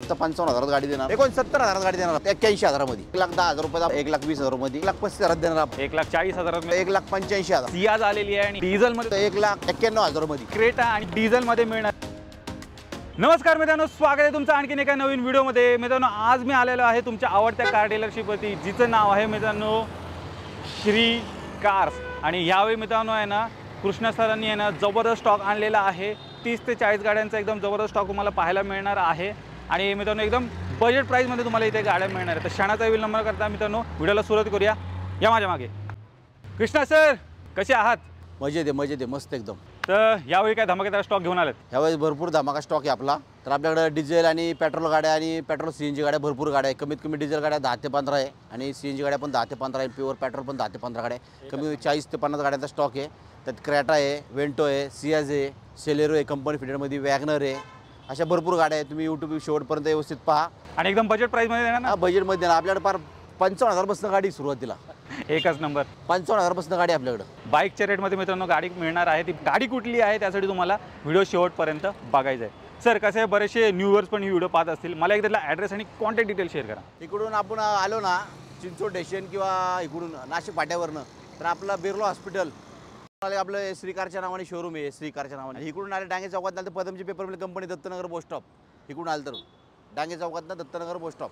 तर 55,000 गाडी देणार, 69,000 गाडी देणार, 81,000 मध्ये, 1,10,000 रुपये, 1,20,000 मध्ये, 1,35,000 देणार, 1,40,000, 1,85,000 सियाज आलेली आहे आणि डिझेल मध्ये 1,91,000 मध्ये क्रेटा आणि डिझेल मध्ये मिळणार। नमस्कार मित्रांनो, स्वागत आहे तुमचं आणखीन एका नवीन व्हिडिओमध्ये। मित्रांनो, आज मी आलेलो आहे तुमच्या आवडत्या कार डीलरशिपवरती, जिचं नाव आहे मित्रांनो श्री कार्स। आणि यावेळी मित्रांनो आहे ना, कृष्णा सरांनी आहे ना जबरदस्त स्टॉक आणलेला आहे। 30 ते 40 गाड्यांचा एकदम जबरदस्त स्टॉक तुम्हाला पाहायला मिळणार आहे। आणि मित्रांनो एकदम बजेट प्राइसमध्ये तुम्हाला इथे गाड्या मिळणार आहेत। तर क्षणाचा विलंब करता मित्रांनो व्हिडिओला सुरुवात करूया। या माझ्या मागे कृष्णा सर, कसे आहात? मजेत आहे, मस्त एकदम। तर यावेळी काय धमाकेदार स्टॉक घेऊन आलेत? यावेळी भरपूर धमाका स्टॉक आहे आपला। तर आपल्याकडे डिझेल आणि पेट्रोल गाड्या आणि पेट्रोल सीएनजी गाड्या भरपूर गाड्या आहे। कमीत कमी डिझेल गाड्या 10 ते 15 आहे आणि सीएनजी गाड्या पण 10 ते 15 आहे। प्युअर पेट्रोल पण 10 ते 15 गाड्या आहे। कमी 40 ते 50 गाड्यांचा स्टॉक आहे। त्यात क्रेटा आहे, वेंटो आहे, सियाज आहे, सेलेरो आहे, कंपनी फिटेडमध्ये वॅगनर आहे। अशा भरपूर गाड्या आहेत। तुम्ही यूट्यूब शेवटपर्यंत व्यवस्थित पहा आणि एकदम बजेट प्राइसमध्ये देणार ना? बजेटमध्ये देणार। आपल्याकडे फार 55,000 पासून गाडी सुरुवातीला, एकच नंबर 55,000 पासून गाडी आपल्याकडे। बाईकच्या रेटमध्ये मित्रांनो गाडी मिळणार आहे। ती गाडी कुठली आहे त्यासाठी तुम्हाला व्हिडिओ शेवटपर्यंत बघायचं आहे। सर, कसे बरेचसे न्यूअर्स पण व्हिडिओ पाहत असतील, मला एक त्यातला ॲड्रेस आणि कॉन्टॅक्ट डिटेल शेअर करा। इकडून आपण आलो ना चिंचोड स्टेशन किंवा इकडून नाशिक पाट्यावरनं, तर आपला बिर्ला हॉस्पिटल आपलं श्रीकारच्या नावाने शोरूम आहे, श्रीकारच्या नावाने। इकडून आले डांगे चौकात आलं तर पदमची paper mill company, Dattanagar bus stop. इकडून आलं तर डांगे चौकात दत्तनगर बस स्टॉप,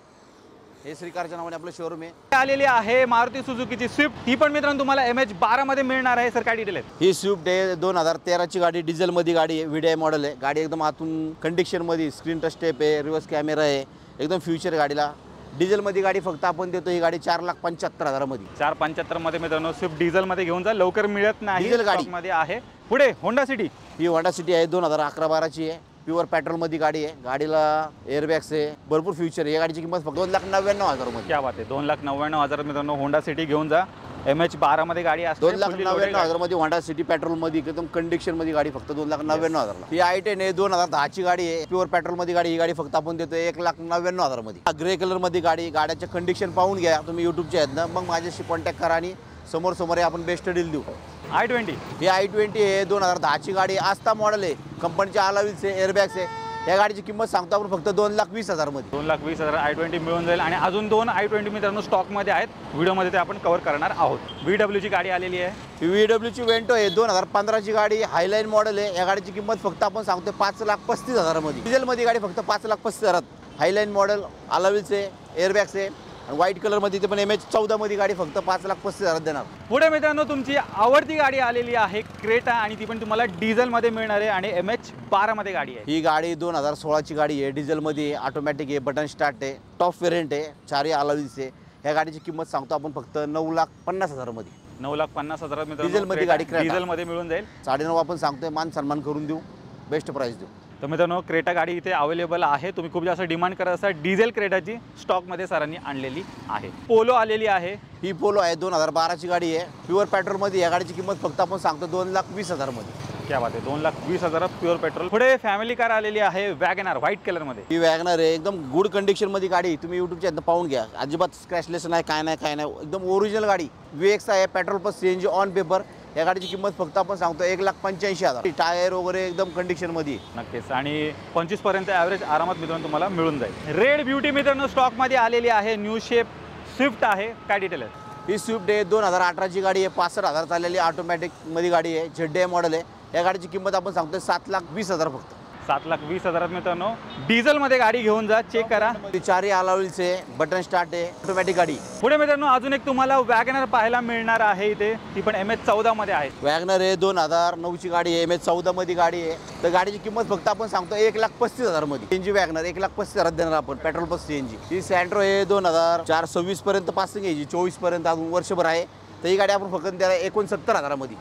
हे श्रीकारच्या नावाने आपलं शोरूम आहे। आलेली आहे मारुती सुझुकीची स्विफ्ट, ही पण मित्रांनो तुम्हाला MH12 मध्ये मिळणार आहे। सर, काय डिटेल आहेत? ही स्विफ्ट आहे 2013 ची गाडी, डिझेलमध्ये गाडी आहे, VDI मॉडेल आहे। गाडी एकदम आतून कंडिशनमध्ये, स्क्रीन टच स्टेप आहे, रिव्हर्स कॅमेरा आहे, एकदम फ्युचर गाडीला। डिझेलमध्ये गाडी फक्त आपण देतो ही गाडी 4,75,000 मध्ये। 4,75,000 मध्ये मित्रांनो स्विफ्ट डिझेलमध्ये घेऊन जा, लवकर मिळत नाही, डिझेल गाडी मध्ये आहे। पुढे होंडा सिटी, ही होंडा सिटी आहे 2011-12 ची आहे, प्युअर पेट्रोलमध्ये गाडी आहे। गाडीला एअरबॅग्स आहे, भरपूर फ्युचर आहे। या गाडीची किंमत फक्त 2,99,000 मध्ये। क्या बात आहे, 2,99,000 मित्रांनो होंडा सिटी घेऊन जा। MH12 मध्ये गाडी असते, 2,99,000 मध्ये होंडा सिटी पेट्रोलमध्ये एकदम कंडिशनमध्ये गाडी फक्त 2,99,000 ला। ही I10 आहे 2010 ची गाडी आहे, प्युअर पेट्रोलमध्ये गाडी। ही गाडी फक्त आपण देतो 1,99,000 मध्ये। ग्रे कलरमध्ये गाडी, गाड्याचे कंडिशन पाहून घ्या तुम्ही यूट्यूबच्या आहेत ना, मग माझ्याशी कॉन्टॅक्ट करा आणि समोर आपण बेस्ट डील देऊ। I20, ही I20 आहे 2010 ची गाडी, आस्था मॉडेल आहे, कंपनीचे अलॉयव्हील्स आहे, एअरबॅग्स आहे। या गाडीची किंमत सांगतो आपण फक्त 2,20,000 मध्ये। 2,20,000 I20 मिळून जाईल। आणि अजून 2 I20 मित्रांनो स्टॉकमध्ये आहेत, व्हिडिओमध्ये ते आपण कव्हर करणार आहोत। VW ची गाडी आलेली आहे, VW ची वेंटो आहे 2015 ची गाडी, हायलाईन मॉडेल आहे। या गाडीची किंमत फक्त आपण सांगतो 5,35,000 मध्ये। डिझेलमध्ये गाडी फक्त 5,35,000, हायलाईन मॉडेल, अलॉयव्हील्स आहे, एअरबॅग्स आहे आणि व्हाईट कलरमध्ये, ते पण MH14 मध्ये गाडी फक्त 5,35,000 देणार। पुढे मित्रांनो तुमची आवडती गाडी आलेली आहे क्रेटा, आणि ती पण तुम्हाला डिझेलमध्ये मिळणार आहे आणि MH12 मध्ये गाडी आहे। ही गाडी 2016 ची गाडी आहे, डिझेलमध्ये, ऑटोमॅटिक आहे, बटन स्टार्ट आहे, टॉप व्हेरियंट आहे, 4 अलॉयव्हील्स आहे। या गाडीची किंमत सांगतो आपण फक्त 9,50,000 मध्ये। 9,50,000 मित्रांनो डिझेलमध्ये गाडी, डिझेलमध्ये मिळून जाईल। 9.5 आपण सांगतोय, मान सन्मान करून देऊ, बेस्ट प्राइस देऊ। तर मित्रांनो क्रेटा गाडी इथे अवेलेबल आहे। तुम्ही खूप जास्त डिमांड करत असाल, डिझेल क्रेटाची स्टॉकमध्ये सरांनी आणलेली आहे। पोलो आलेली आहे, ही पोलो आहे 2012 ची गाडी आहे, प्युअर पेट्रोलमध्ये। या गाडीची किंमत फक्त आपण सांगतो 2,20,000 मध्ये। क्या बात आहे, 2,20,000 प्युअर पेट्रोल। पुढे फॅमिली कार आलेली आहे वॅगनर, व्हाईट कलरमध्ये। ही वॅगनर आहे, एकदम गुड कंडिशनमध्ये गाडी। तुम्ही यूट्यूबच्या पाहून घ्या, अजिबात स्क्रॅचलेस नाही, काय नाही, एकदम ओरिजिनल गाडी। VX आहे, petrol plus CNG on paper. या गाडीची किंमत फक्त आपण सांगतो 1,85,000। टायर वगैरे एकदम कंडिशनमध्ये नक्कीच, आणि 25 पर्यंत ॲव्हरेज आरामात मित्रांनो तुम्हाला मिळून जाईल। रेड ब्युटी मित्रांनो स्टॉकमध्ये आलेली आहे, न्यू शेप स्विफ्ट आहे। काय डिटेल आहे? ही स्विफ्ट आहे 2018 ची गाडी आहे, 65,000 चाललेली ऑटोमॅटिकमध्ये गाडी आहे, ZDI मॉडेल आहे। या गाडीची किंमत आपण सांगतोय 7,20,000 फक्त। 7,20,000 मित्रांनो डिझेलमध्ये गाडी घेऊन जा, चेक करा। 4 अलॉयव्हील्स आहे, बटन स्टार्ट आहे, ऑटोमॅटिक गाडी। पुढे मित्रांनो अजून एक तुम्हाला वॅगनर पाहायला मिळणार आहे इथे, ती पण MH14 मध्ये आहे। वॅगनर आहे 2009 ची गाडी आहे, MH14 मध्ये गाडी आहे। तर गाडीची किंमत फक्त आपण सांगतो 1,35,000 मध्ये। CNG वॅगनर 1,35,000 देणार आपण, पेट्रोल प्लस CNG। ही सँट्रो आहे 2004-26 पर्यंत पासिंग आहे, 24 पर्यंत अजून वर्षभर आहे। तर ही गाडी आपण फक्त द्यायला 69,000 मध्ये,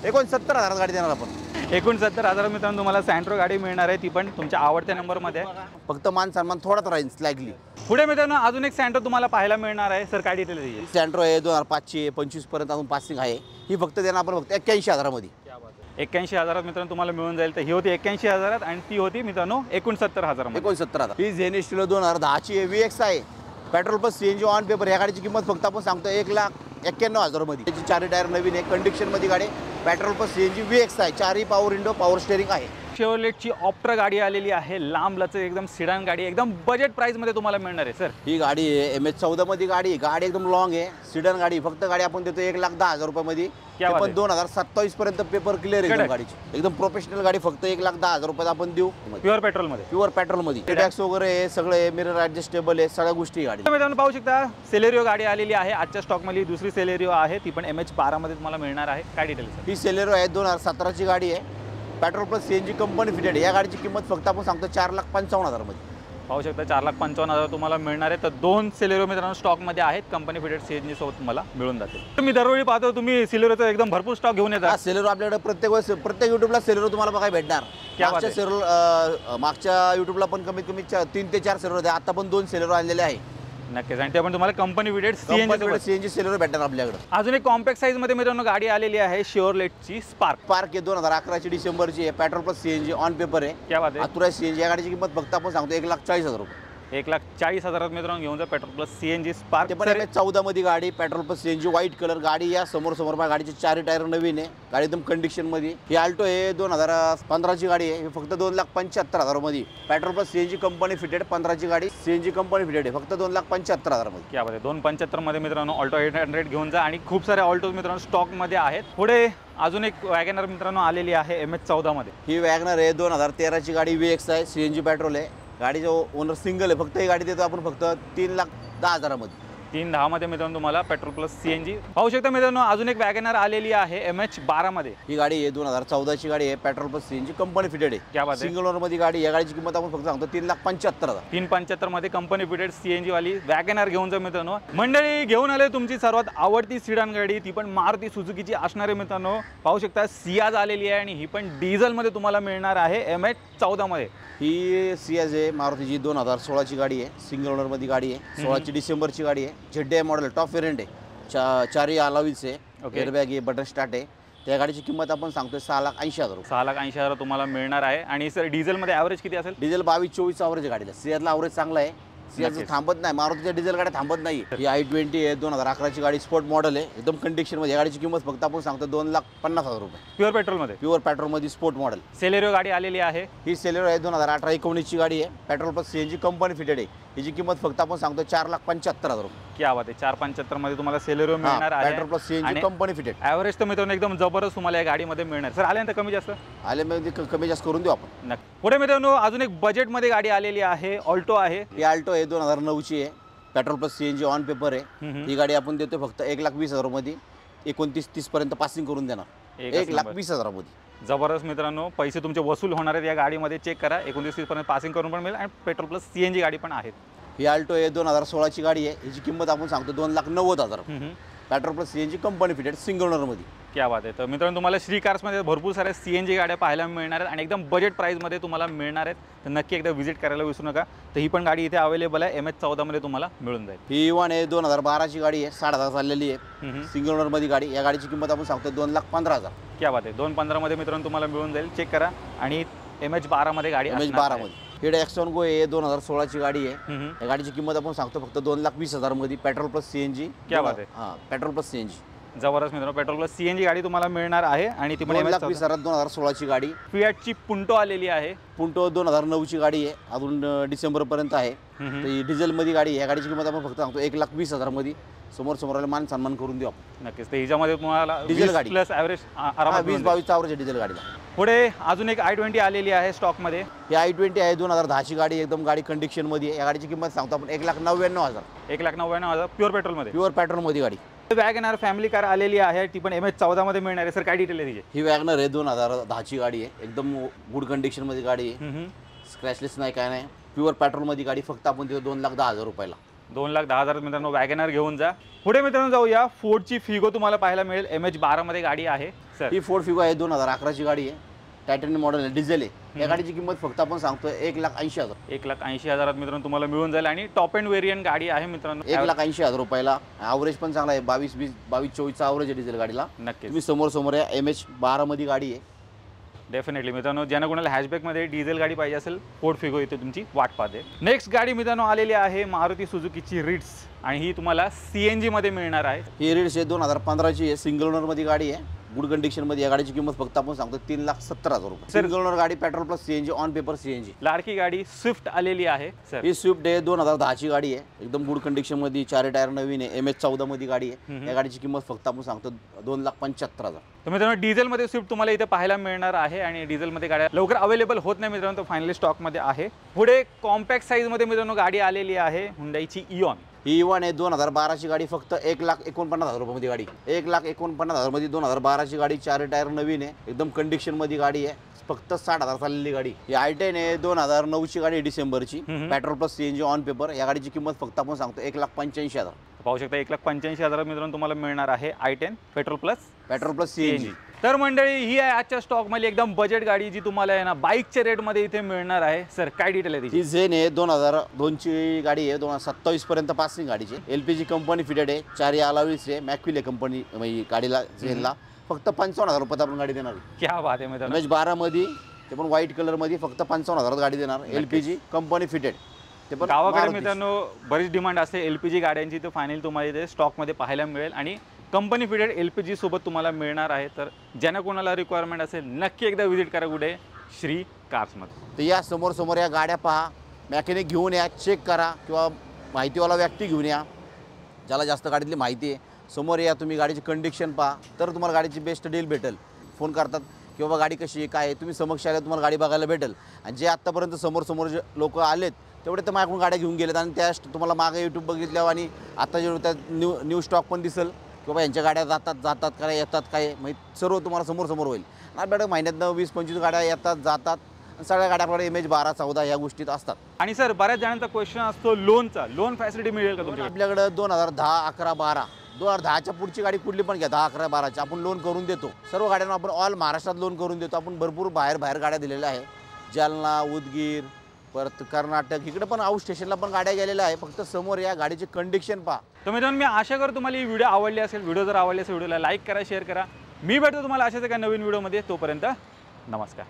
69,000 गाडी देणार आपण। 69,000 मित्रांनो तुम्हाला सँट्रो गाडी मिळणार आहे, ती पण तुमच्या आवडत्या नंबरमध्ये आहे। फक्त मान सन्मान थोडाच राहील स्लाइटली। पुढे मित्रांनो अजून एक सँट्रो तुम्हाला पाहायला मिळणार आहे। सर, काय डिटेल आहे? सँट्रो आहे 2005 ची आहे, 25 पर्यंत अजून पासिंग आहे। ही फक्त देणार आपण फक्त 81,000 मध्ये। 81,000 मित्रांनो तुम्हाला मिळून जाईल। तर ही होती 81,000 आणि ती होती मित्रांनो 69,000 मध्ये। 69,000। ही झेनिस्टिलो 2010 ची आहे, VX आहे, petrol plus CNG on paper. या गाडीची किंमत फक्त आपण सांगतो 1,91,000 मध्ये। त्याची 4 टायर नवीन आहे, कंडिशनमध्ये गाडी, पेट्रोल प्लस CNG VX आहे, 4 पॉवर विंडो, पॉवर स्टेअरिंग आहे। शेवरलेटची ऑप्ट्रा गाडी आलेली आहे, लांब लचक एकदम सिडान गाडी, एकदम बजेट प्राइसमध्ये तुम्हाला मिळणार आहे सर। ही गाडी आहे MH14 मध्ये गाडी एकदम लॉंग आहे, सिडन गाडी। फक्त गाडी आपण देतो 1,10,000 रुपयामध्ये, पण 2027 पर्यंत पेपर क्लिअर आहे एकदम गाडीची, एकदम प्रोफेशनल गाडी। फक्त 1,10,000 रुपयात आपण देऊ, प्युअर पेट्रोलमध्ये। प्युअर पेट्रोलमध्ये टॅक्स वगैरे सगळे मिरर ऍडजस्टेबल आहे, सगळ्या गोष्टी गाडी। तुम्ही पाहू शकता सेलेरिओ गाडी आलेली आहे, आजच्या स्टॉकमध्ये दुसरी सेलेरिओ आहे, ती पण MH12 मध्ये तुम्हाला मिळणार आहे। काय डिटेल्स? ही सेलेरिओ आहे, 2017 ची गाडी आहे, petrol plus CNG company fitted आहे। या गाडीची किंमत फक्त आपण सांगतो 4,55,000 मध्ये। पाहू शकता 4,55,000 तुम्हाला मिळणार आहे। तर 2 सेलेरिओ मित्रांनो स्टॉकमध्ये आहेत, कंपनी फिटेड CNG सोबत तुम्हाला मिळून जाते। तुम्ही दरवेळी पाहतो तुम्ही सेलेरिओचा एकदम भरपूर स्टॉक घेऊन येतात। सेलेरिओ आपल्याकडे प्रत्येक युट्यूबला सेलेरिओ तुम्हाला बघायला भेटणार। मागच्या युट्यूबला पण कमीत कमी 3 ते 4 सेलेरिओ, आता पण 2 सेलेरिओ आणलेले आहे। नक्कीच, आणि ते पण तुम्हाला कंपनी फिटेड CNG सेलेरिओ भेटणार आपल्याकडे। अजून एक कॉम्पॅक्ट साईज मध्ये मित्रांनो गाडी आलेली आहे, शेवरलेटची स्पार्क आहे, 2011 डिसेंबरची आहे, petrol plus CNG on paper आहे। क्या बात आहे? आतुरा CNG। या गाडीची किंमत फक्त आपण सांगतो 1,40,000 रुपये। 1,40,000 मित्रांनो घेऊन जा पेट्रोल प्लस CNG स्पार्क। ते पण MH14 मध्ये गाडी, petrol plus CNG, white colour गाडी। या समोर गाडीचे 4 टायर नवीन आहे, गाडी एकदम कंडिशन मध्ये। ही आल्टो आहे, 2015 ची गाडी आहे, फक्त 2,75,000 मध्ये, petrol plus CNG company fitted. 15 ची गाडी CNG कंपनी फिटेड आहे, फक्त 2,75,000 मध्ये। क्या बात आहे? 2,75 मध्ये मित्रांनो ऑल्टो 800 घेऊन जा, आणि खूप सारे ऑल्टो मित्रांनो स्टॉक मध्ये आहेत। पुढे अजून एक वॅगनर मित्रांनो आलेली आहे MH14 मध्ये। ही वॅगनर आहे, 2013 ची गाडी, VX आहे, CNG पेट्रोल आहे। गाडीचा ओनर सिंगल आहे, फक्त ही गाडी देतो आपण फक्त 3,10,000 मध्ये। 3,10 मध्ये मित्रांनो तुम्हाला पेट्रोल प्लस CNG पाहू शकता। मित्रांनो अजून एक वॅगनर आलेली आहे MH12 मध्ये। ही गाडी आहे, 2014 ची गाडी आहे, petrol plus CNG company fitted आहे। क्या बात आहे? सिंगल ओनर मध्ये गाडी। या गाडीची किंमत आपण फक्त सांगतो 3,75,000। 3,75 मध्ये कंपनी फिटेड CNG वाली वॅगनर घेऊन जा मित्रांनो। मंडळी घेऊन आले तुमची सर्वात आवडती सिडान गाडी, ती पण मारुती सुझुकीची असणारे मित्रांनो। पाहू शकता सियाज आलेली आहे, आणि ही पण डिझेल मध्ये तुम्हाला मिळणार आहे MH14 मध्ये। ही सियाज आहे मारुतीची, 2016 ची गाडी आहे, सिंगल ओनर मध्ये गाडी आहे, 16 डिसेंबरची गाडी आहे, ZDI मॉडेल, टॉप वेरियंट आहे, 4 अलावीज आहे, एअरबॅग आहे, बटन स्टार्ट आहे। त्या गाडीची किंमत आपण सांगतोय 6,80,000 रुपये। 6,80,000 तुम्हाला मिळणार आहे। आणि सर डिझेलमध्ये ॲव्हरेज किती असेल? डिझेल 22-24 ॲव्हरेज आहे गाडीला। सियाजला ॲव्हरेज चांगला आहे, सियाज थांबत नाही, मारुतीच्या डिझेल गाड्या थांबत नाही। ही i20 आहे, 2011 ची गाडी, स्पोर्ट मॉडेल आहे, एकदम कंडिशन मध्ये। या गाडीची किंमत फक्त आपण सांगतो 2,50,000 रुपये, प्युअर पेट्रोलमध्ये। प्युअर पेट्रोल मध्ये स्पोर्ट मॉडेल। सेलेरिओ गाडी आलेली आहे, ही सेलेरिओ आहे, 2018-19 ची गाडी आहे, petrol plus CNG company fitted आहे। हिची किंमत फक्त आपण सांगतो 4,75,000 रुपये। क्या बात आहे? 4,75 मध्ये तुम्हाला सेलेरिओ मिळणार आहे, petrol plus CNG company fitted. Average तर मित्रांनो एकदम जबरदस्त तुम्हाला या गाडीमध्ये मिळणार। सर आल्यानंतर कमी जास्त कमी जास्त करून देऊ आपण। पुढे मित्रांनो अजून एक बजेट मध्ये गाडी आलेली आहे, ऑल्टो आहे। ही आल्टो आहे, 2009 ची आहे, petrol plus CNG on paper आहे। ही गाडी आपण देतो फक्त 1,20,000 मध्ये, 29-30 पर्यंत पासिंग करून देणार, 1,20,000 मध्ये। जबरदस्त मित्रांनो, पैसे तुमचे वसूल होणार आहेत या गाडीमध्ये। चेक करा, 29-30 पर्यंत पासिंग करून पण मिळेल, आणि पेट्रोल प्लस CNG गाडी पण आहेत। ही आल्टो आहे, 2016 ची गाडी आहे, हिची किंमत आपण सांगतो 2,90,000, petrol plus CNG company fitted, single owner मध्ये। क्या बात आहे? तर मित्रांनो तुम्हाला श्री कार्समध्ये भरपूर साऱ्या CNG गाड्या पाहायला मिळणार आहेत, आणि एकदम बजेट प्राईसमध्ये तुम्हाला मिळणार आहेत। तर नक्की एकदा व्हिजिट करायला विसरू नका। तर ही पण गाडी इथे अवेलेबल आहे, MH14 मध्ये तुम्हाला मिळून जाईल। ही इवन आहे, 2012 ची गाडी आहे, 6,000 चाललेली आहे, सिंगल ओनर मध्ये गाडी। या गाडीची किंमत आपण सांगतो 2,15,000। क्या बात आहे? 2,15 मध्ये मित्रांनो तुम्हाला मिळून जाईल। चेक करा, आणि MH12 मध्ये गाडी, MH12 मध्ये। ही Axon Go आहे, 2016 ची गाडी आहे, या गाडीची किंमत आपण सांगतो फक्त 2,20,000 मध्ये, पेट्रोल प्लस CNG। क्या बात आहे? हां, पेट्रोल प्लस CNG। जबरदस्त मित्रांनो, पेट्रोल प्लस CNG गाडी तुम्हाला मिळणार आहे, आणि ती पण 2,20,000, 2016 ची गाडी। फियाटची पुंटो आलेली आहे, पुंटो 2009 ची गाडी आहे, अजून डिसेंबर पर्यंत आहे। ही डिझेल मध्ये गाडी आहे, या गाडीची किंमत आपण फक्त सांगतो 1,20,000 मध्ये। समोर मान सन्मान करून देऊ आपण। नक्कीच। तर हिच्यामध्ये तुम्हाला डिझेल गाडी प्लस ॲव्हरेज आरामात 20-22 ॲव्हरेज आहे डिझेल गाडीला। पुढे अजून एक i20 आलेली आहे स्टॉक मध्ये। ही i20 आहे, 2010 ची गाडी, एकदम गाडी कंडिशन मध्ये आहे। या गाडीची किंमत सांगतो आपण 1,99,000, 1,99,000 प्युअर पेट्रोल मध्ये, प्युअर पेट्रोल मध्ये गाडी। वॅगनर फॅमिली कार आलेली आहे, ती पण MH14 मध्ये मिळणार आहे। सर काय डिटेल आहे तिची? ही वॅगनर आहे, 2010 ची गाडी आहे, एकदम गुड कंडिशन मध्ये गाडी आहे, स्क्रॅचलेस नाही, काय नाही, प्युअर पेट्रोल मध्ये गाडी। फक्त आपण देतो 2,10,000 रुपयाला। 2,10,000 मित्रांनो वॅगनर घेऊन जा। पुढे मित्रांनो जाऊया, फोर्डची फिगो तुम्हाला पाहायला मिळेल, MH12 मध्ये गाडी आहे। सर ही फोर्ड फिगो आहे, 2011 ची गाडी आहे, टायटॅनियम मॉडेल आहे, डिझेल आहे। या गाडीची किंमत फक्त आपण सांगतोय 1,80,000। 1,80,000 मित्रांनो तुम्हाला मिळून जाईल, आणि टॉप एंड व्हेरियंट गाडी आहे मित्रांनो, 1,80,000 रुपयाला। ॲव्हरेज पण चांगला आहे, 22-24 ॲव्हरेज आहे डिझेल गाडीला। नक्की तुम्ही समोर या MH12 मध्ये गाडी आहे। डेफिनेटली मित्रांनो, ज्यांना कोणाला हॅशबॅकमध्ये डिझेल गाडी पाहिजे असेल, फोर्ड फिगो इथे तुमची वाट पाहते। नेक्स्ट गाडी मित्रांनो आलेली आहे मारुती सुझुकीची रिट्स, आणि ही तुम्हाला CNG मध्ये मिळणार आहे। ही रिट्स आहे, 2015 ची आहे, सिंगल ओनर मध्ये गाडी आहे, गुड कंडिशनमध्ये या गाडीची किंमत फक्त आपण सांगतो 3,70,000 रुपये. सिंगल ओनर गाडी, petrol plus CNG, on paper CNG. लाडकी गाडी स्विफ्ट आलेली आहे सर. ही स्विफ्ट आहे, 2010ची गाडी आहे, एकदम गुड कंडिशनमध्ये, 4 टायर नवीन आहे, MS14 मध्ये गाडी आहे. या गाडीची किंमत फक्त आपण सांगतो 2,75,000. तर मित्रांनो डिझेलमध्ये स्विफ्ट तुम्हाला इथे पाहायला मिळणार आहे आणि डिझेलमध्ये गाड्या लवकर अवेलेबल होत नाही मित्रांनो, तो फायनली स्टॉकमध्ये आहे. पुढे कॉम्पॅक्ट साईजमध्ये मित्रांनो गाडी आलेली आहे हुंडाईची इऑन. ही इवन आहे, 2012ची गाडी, फक्त 1,49,000 रुपयामध्ये गाडी. 1,49,000 मध्ये 2012ची गाडी, 4 टायर नवीन आहे, एकदम कंडिशनमध्ये गाडी आहे, फक्त 60,000 चाललेली गाडी. ही I10 आहे, 2009ची गाडी, डिसेंबरची, petrol plus CNG, on paper. या गाडीची किंमत फक्त आपण सांगतो 1,85,000. पाहू शकता 1,85,000 मित्रांनो तुम्हाला मिळणार आहे I10 पेट्रोल प्लस CNG. तर मंडळी ही आहे आजच्या स्टॉकमध्ये एकदम बजेट गाडी जी तुम्हाला आहे ना बाईकच्या रेटमध्ये इथे मिळणार आहे. सर काय डिटेल आहे ही झेन आहे, 2002ची गाडी आहे, 2027 पर्यंत पासिंग गाडीची. LPG कंपनी फिटेड आहे, 4 अलावीस आहे, मॅक्विले कंपनी गाडीला झेनला फक्त 55,000 रुपयात आपण गाडी देणार. क्या बात आहे मित्रांनो. MS12 मध्ये, ते पण व्हाईट कलर मध्ये, फक्त 55,000 गाडी देणार. LPG कंपनी फिटेड, ते पण गावाकडे मित्रांनो बरीच डिमांड असते LPG गाड्यांची, तर फायनल तुम्हाला इथे स्टॉकमध्ये पाहायला मिळेल आणि कंपनी फिटेड LPG सोबत तुम्हाला मिळणार आहे. तर ज्यांना कोणाला रिक्वायरमेंट असेल नक्की एकदा व्हिजिट करा कुठे श्री कार्समध्ये. तर या समोर या गाड्या पहा, मॅकॅनिक घेऊन या, चेक करा, किंवा माहितीवाला व्यक्ती घेऊन या ज्याला जास्त गाडीतली माहिती आहे. समोर या, तुम्ही गाडीची कंडिशन पहा, तर तुम्हाला गाडीची बेस्ट डील भेटेल. फोन करतात की बाबा गाडी कशी आहे, काय आहे, तुम्ही समक्ष आले तुम्हाला गाडी बघायला भेटेल. आणि जे आत्तापर्यंत समोर जे लोक आलेत तेवढे तर माझ्याकडून गाड्या घेऊन गेलेत, आणि त्या तुम्हाला मागे यूट्यूब बघितल्यावर आणि आता जे त्या न्यू स्टॉक पण दिसेल की बाबा यांच्या गाड्या जातात काय, येतात काय, म्हणजे सर्व तुम्हाला समोर होईल. नाही मॅडम, महिन्यातनं 20-25 गाड्या येतात जातात, सगळ्या गाड्या आपल्याकडे MS12, 14 या गोष्टीत असतात. आणि सर बऱ्याच जणांचा क्वेश्चन असतो लोन फॅसिलिटी मिळेल का तुमच्याकडे? आपल्याकडे 2010, 11, 12, 2010च्या पुढची गाडी कुठली पण घ्या, 10, 11, 12ची आपण लोन करून देतो. सर्व गाड्यांना आपण ऑल महाराष्ट्रात लोन करून देतो. आपण भरपूर बाहेर गाड्या दिलेल्या आहे, जालना, उदगीर, परत कर्नाटक, इकडे पण आउट स्टेशनला पण गाड्या गेलेल्या आहे. फक्त समोर या, गाडीची कंडिशन पहा. तर मित्रांनो मी आशा करतो तुम्हाला ही व्हिडिओ आवडली असेल. व्हिडिओ जर आवडली असेल व्हिडिओला लाईक करा, शेअर करा. मी भेटतो तुम्हाला अशाच एका नवीन व्हिडिओमध्ये. तोपर्यंत नमस्कार.